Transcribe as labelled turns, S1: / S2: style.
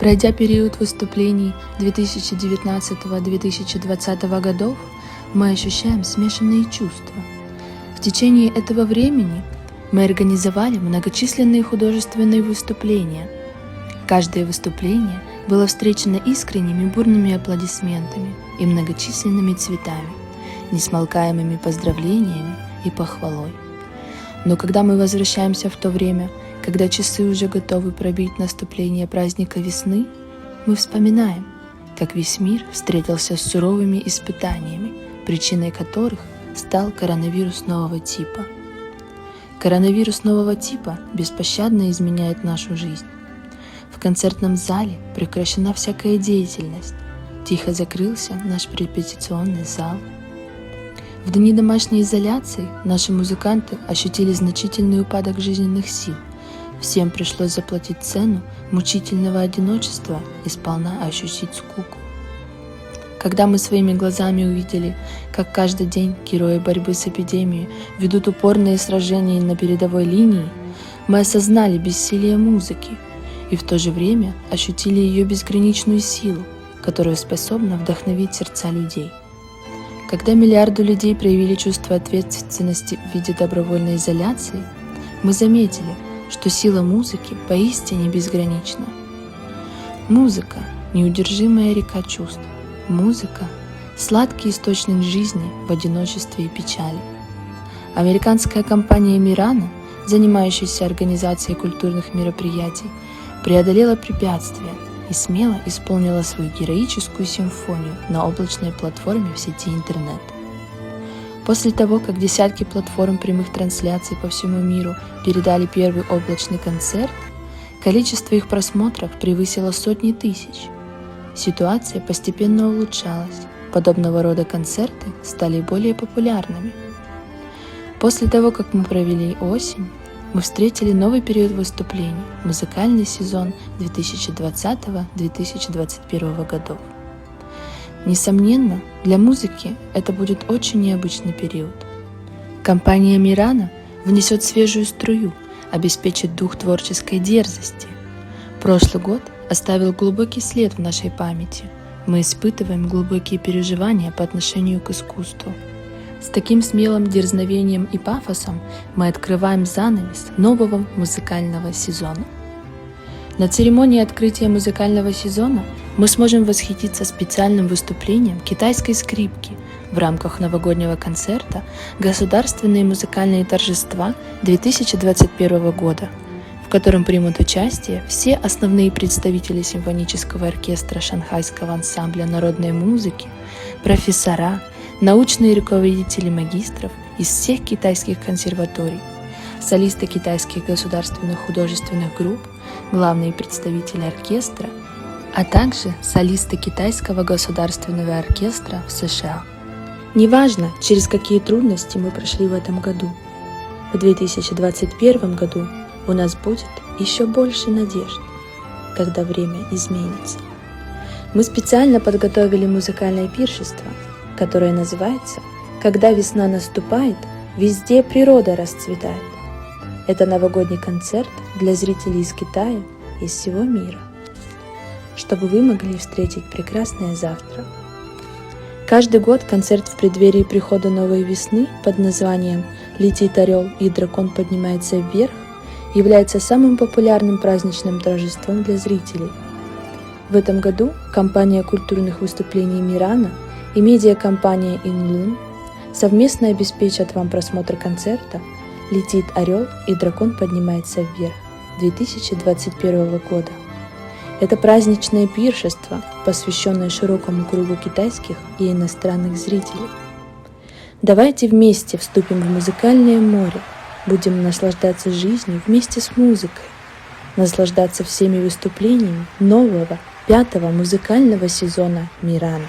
S1: Пройдя период выступлений 2019-2020 годов, мы ощущаем смешанные чувства. В течение этого времени мы организовали многочисленные художественные выступления. Каждое выступление было встречено искренними бурными аплодисментами и многочисленными цветами, несмолкаемыми поздравлениями и похвалой. Но когда мы возвращаемся в то время, когда часы уже готовы пробить наступление праздника весны, мы вспоминаем, как весь мир встретился с суровыми испытаниями, причиной которых стал коронавирус нового типа. Коронавирус нового типа беспощадно изменяет нашу жизнь. В концертном зале прекращена всякая деятельность, тихо закрылся наш репетиционный зал. В дни домашней изоляции наши музыканты ощутили значительный упадок жизненных сил. Всем пришлось заплатить цену мучительного одиночества и сполна ощутить скуку. Когда мы своими глазами увидели, как каждый день герои борьбы с эпидемией ведут упорные сражения на передовой линии, мы осознали бессилие музыки и в то же время ощутили ее безграничную силу, которая способна вдохновить сердца людей. Когда миллиарды людей проявили чувство ответственности в виде добровольной изоляции, мы заметили, что сила музыки поистине безгранична. Музыка – неудержимая река чувств. Музыка – сладкий источник жизни в одиночестве и печали. Американская компания Мирана, занимающаяся организацией культурных мероприятий, преодолела препятствия и смело исполнила свою героическую симфонию на облачной платформе в сети интернет. После того, как десятки платформ прямых трансляций по всему миру передали первый облачный концерт, количество их просмотров превысило сотни тысяч. Ситуация постепенно улучшалась, подобного рода концерты стали более популярными. После того, как мы провели осень, мы встретили новый период выступлений, музыкальный сезон 2020-2021 годов. Несомненно, для музыки это будет очень необычный период. Компания Мирана внесет свежую струю, обеспечит дух творческой дерзости. Прошлый год оставил глубокий след в нашей памяти. Мы испытываем глубокие переживания по отношению к искусству. С таким смелым дерзновением и пафосом мы открываем занавес нового музыкального сезона. На церемонии открытия музыкального сезона мы сможем восхититься специальным выступлением китайской скрипки в рамках новогоднего концерта «Государственные музыкальные торжества 2021 года», в котором примут участие все основные представители симфонического оркестра Шанхайского ансамбля народной музыки, профессора, научные руководители магистров из всех китайских консерваторий, солисты китайских государственных художественных групп, главные представители оркестра, а также солисты Китайского государственного оркестра в США. Неважно, через какие трудности мы прошли в этом году, в 2021 году у нас будет еще больше надежд, когда время изменится. Мы специально подготовили музыкальное пиршество, которое называется «Когда весна наступает, везде природа расцветает». Это новогодний концерт для зрителей из Китая и из всего мира, чтобы вы могли встретить прекрасное завтра. Каждый год концерт в преддверии прихода новой весны под названием «Летит орел и дракон поднимается вверх» является самым популярным праздничным торжеством для зрителей. В этом году компания культурных выступлений Мирана и медиакомпания Инлун совместно обеспечат вам просмотр концерта «Летит орел и дракон поднимается вверх» 2021 года. Это праздничное пиршество, посвященное широкому кругу китайских и иностранных зрителей. Давайте вместе вступим в музыкальное море, будем наслаждаться жизнью вместе с музыкой, наслаждаться всеми выступлениями нового 5-го музыкального сезона Мирана.